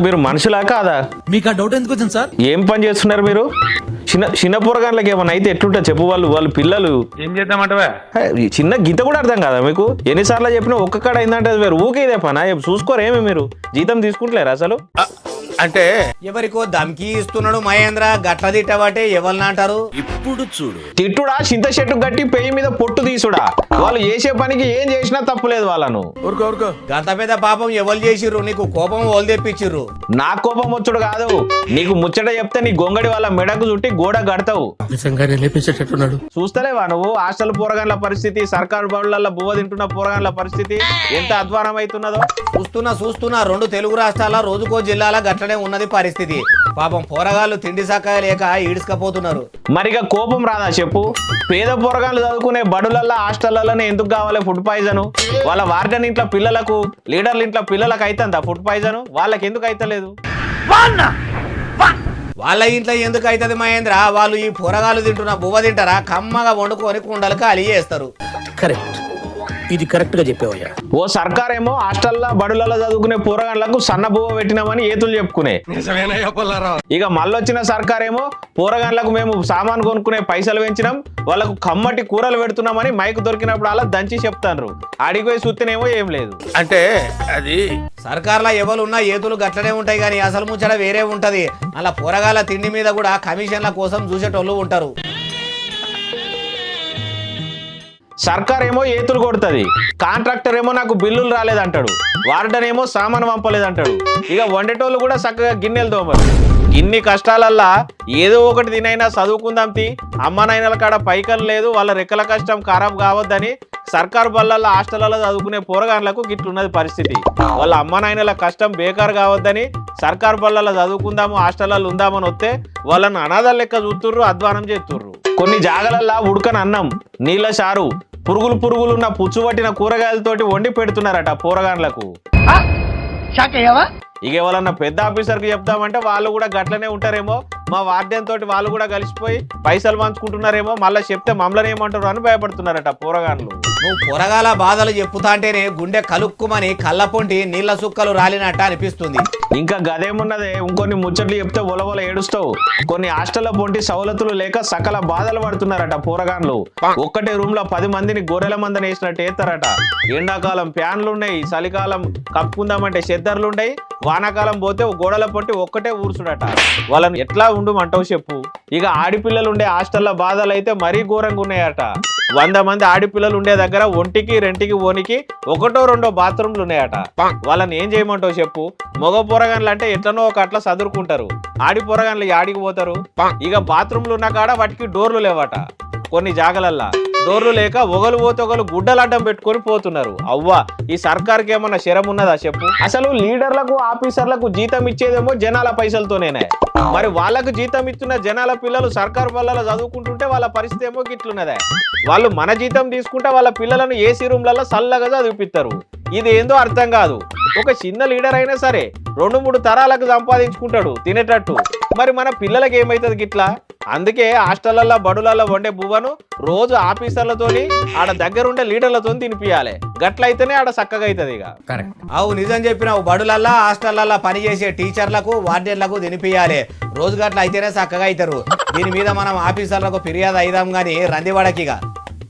మీరు మనుషులా కాదా? మీకు ఆ డౌట్ ఎందుకు వచ్చింది సార్? ఏం పని చేస్తున్నారు మీరు? చిన్న పోరగాళ్ళకి ఏమన్నా అయితే ఎట్లుంటా చెప్పు. వాళ్ళు పిల్లలు ఏం చేద్దామంటవా? చిన్న గీత కూడా అర్థం కదా మీకు? ఎన్నిసార్లు చెప్పినా ఒక్క కాడ అయిందంటే అది వేరు. ఊకే ఇదే పనా? చూసుకోరేమి మీరు? జీతం తీసుకుంటలేరు అసలు? అంటే ఎవరికో దమ్కి ఇస్తున్నాడు మహేంద్ర, గట్ల తిట్టబట్టే ఎవరిని అంటారు. ఇప్పుడు చూడు, తిట్టుడా, చింత చెట్టు గట్టి పెయి మీద పొట్టు తీసుడా. వాళ్ళు చేసే పనికి ఏం చేసినా తప్పులేదు వాళ్ళను. ఊరుకో గంత పెద్ద పాపం ఎవరు చేసిర్రు? నీకు కోపం వాళ్ళు తెప్పించిర్రు. నా కోపం వచ్చుడు కాదు, నీకు ముచ్చట చెప్తే నీ గొంగడి వాళ్ళ మెడకు చుట్టి గోడ కడతావు. నిజంగానే లేపించేటట్టున్నాడు. చూస్తలేవా నువ్వు హాస్టల్ పోరగాన్ల పరిస్థితి, సర్కారు బడులలో బువ్వ తింటున్న పోరగాన్ల పరిస్థితి ఎంత అధ్వానం అవుతున్నదో? చూస్తున్నా 2 తెలుగు రాష్ట్రాల రోజుకో జిల్లాల గట్లనే ఉన్నది పరిస్థితి. పాపం పోరగాళ్ళు తిండి సక్కగా లేక ఈడ్చుకపోతున్నారు. మరిగా కోపం రాదా చెప్పు? పేద పోరగాళ్ళు చదువుకునే బడులల్లో హాస్టళ్లలోనే ఎందుకు కావాలి ఫుడ్ పాయిజన్? వాళ్ళ వార్డెన్ ఇంట్లో పిల్లలకు, లీడర్ల ఇంట్లో పిల్లలకు అవుతుందా ఫుడ్ పాయిజన్? వాళ్ళకి ఎందుకు అవుతలేదు? వాళ్ళ ఇంట్లో ఎందుకు అవుతుంది మహేంద్ర? వాళ్ళు ఈ పోరగాళ్ళు తింటున్న బువ్వ తింటారా? కమ్మగా వండుకొని కుండలకు అలిగేస్తారు. కరెక్ట్, ఇది కరెక్ట్ గా చెప్పావయ్యా. ఓ సర్కారేమో హాస్టల్లో బడులలో చదువుకునే పోరగాళ్లకు సన్న బువ్వ పెట్టినామని ఏతులు చెప్పుకునే. ఇక మళ్ళొచ్చిన సర్కారేమో పోరగాళ్లకు మేము సామాన్ కొనుక్కునే పైసలు పెంచినాం, వాళ్ళకు కమ్మటి కూరలు పెడుతున్నామని మైకు దొరికినప్పుడు అలా దంచి చెప్తాండ్రు. అడిగిపోయి చూస్తేనేమో ఏం లేదు. అంటే అది సర్కార్లో ఎవరున్నా ఏతులు గట్లనే ఉంటాయి కానీ అసలు ముచ్చట వేరే ఉంటది. అలా పోరగాళ్ళ తిండి మీద కూడా కమిషన్ల కోసం చూసేటోళ్ళు ఉంటారు. సర్కార్ ఏమో ఏతులు కొడుతుంది, కాంట్రాక్టర్ ఏమో నాకు బిల్లులు రాలేదంటాడు, వార్డెన్ ఏమో సామాను పంపలేదంటాడు. ఇక వండేటోళ్ళు కూడా చక్కగా గిన్నెలు తోమరు. ఇన్ని కష్టాలల్లా ఏదో ఒకటి తినైనా చదువుకుందాం తి, అమ్మనైనల కాడ పైకలు లేదు, వాళ్ళ రెక్కల కష్టం ఖరాబ్ కావద్దని సర్కారు బళ్ళల్లో హాస్టళ్లలో చదువుకునే పోరగాన్లకు గిట్లున్నది పరిస్థితి. వాళ్ళ అమ్మనైనల కష్టం బేకారు కావద్దని సర్కారు బళ్ళల్లో చదువుకుందాము, హాస్టళ్లలో ఉందామని వస్తే వాళ్ళని అనాథాల లెక్క చూస్తుర్రు, అధ్వానం చేస్తుర్రు. కొన్ని జాగలల్లా ఉడకని అన్నం, నీళ్ళ చారు, పురుగులున్న పుచ్చుపట్టిన కూరగాయలతోటి వండి పెడుతున్నారట పోరగాన్లకు. ఇక ఎవరన్నా పెద్ద ఆఫీసర్కి చెప్తామంటే వాళ్ళు కూడా గట్లనే ఉంటారేమో, మా వార్డెన్ తోటి వాళ్ళు కూడా కలిసిపోయి పైసలు పంచుకుంటున్నారేమో, మళ్ళీ చెప్తే మమ్మల్ని ఏమంటారు అని భయపడుతున్నారట పోరగాన్లు. నువ్వు పొరగాల బాధలు చెప్పుతా అంటేనే గుండె కలుక్కుమని కళ్ళపొంటి నీళ్ల సుక్కలు రాలినట్ట అనిపిస్తుంది. ఇంకా గదేమున్నదే, ఇంకొన్ని ముచ్చట్లు చెప్తే ఒలవల ఏడుస్తావు. కొన్ని హాస్టల్ల పొంటి సవలతులు లేక సకల బాధలు పడుతున్నారట పోరగాన్లు. ఒక్కటే రూమ్ లో 10 మందిని గొర్రెల మందని వేసినట్టు వేస్తారట. ఎండాకాలం ఫ్యాన్లున్నాయి, చలికాలం కప్పుకుందామంటే చెద్దర్లుండయి, వానాకాలం పోతే గోడల పొంటి ఒక్కటే ఊర్చుడట. వాళ్ళని ఎట్లా ఉండుమంటావు చెప్పు? ఇక ఆడిపిల్లలు ఉండే హాస్టల్ల బాధలు అయితే మరీ ఘోరంగా ఉన్నాయట. 100 మంది ఆడిపిల్లలు ఉండే దగ్గర ఒంటికి రెంటికి ఓనికి 1-2 బాత్రూమ్లు ఉన్నాయట. వాళ్ళని ఏం చేయమంటావు చెప్పు? మగ పోరగాన్లు అంటే ఎట్లనో ఒక అట్లా చదువుకుంటారు, ఆడి పోరగాన్లు ఆడికి పోతారు. ఇక బాత్రూమ్లు ఉన్న కాడ వాటికి డోర్లు లేవట. కొన్ని జాగలల్లా డోర్లు లేక ఒకరు పోతే ఒకరు గుడ్డలు అడ్డం పెట్టుకొని పోతున్నారు. అవ్వా, ఈ సర్కార్కి ఏమన్నా శరం ఉన్నదా చెప్పు? అసలు లీడర్లకు, ఆఫీసర్లకు జీతం ఇచ్చేదేమో జనాల పైసలతోనేనే. మరి వాళ్ళకు జీతం ఇస్తున్న జనాల పిల్లలు సర్కారు బళ్ళలో చదువుకుంటుంటే వాళ్ళ పరిస్థితి ఏమో గిట్లున్నదే. వాళ్ళు మన జీతం తీసుకుంటే వాళ్ళ పిల్లలను ఏసీ రూమ్లలో చల్లగా చదివిపిస్తారు. ఇది ఏందో అర్థం కాదు. ఒక చిన్న లీడర్ అయినా సరే 2-3 తరాలకు సంపాదించుకుంటాడు తినేటట్టు. మరి మన పిల్లలకి ఏమైతుంది గిట్లా? అందుకే హాస్టళ్లలో బడులలో వండే బువ్వను రోజు ఆఫీసర్లతోని ఆడ దగ్గరుండే లీడర్లతో తినిపియాలి. గట్లయితేనే ఆడ చక్కగా అవుతుంది. ఇక అవు నిజం చెప్పినావు. బడులల్లా హాస్టళ్లల్లో పనిచేసే టీచర్లకు, వార్డెన్లకు తినిపియాలి. రోజు గట్ల అయితేనే చక్కగా అవుతారు. దీని మీద మనం ఆఫీసర్లకు ఫిర్యాదు అయిదాం గానీ రందివాడకిగా.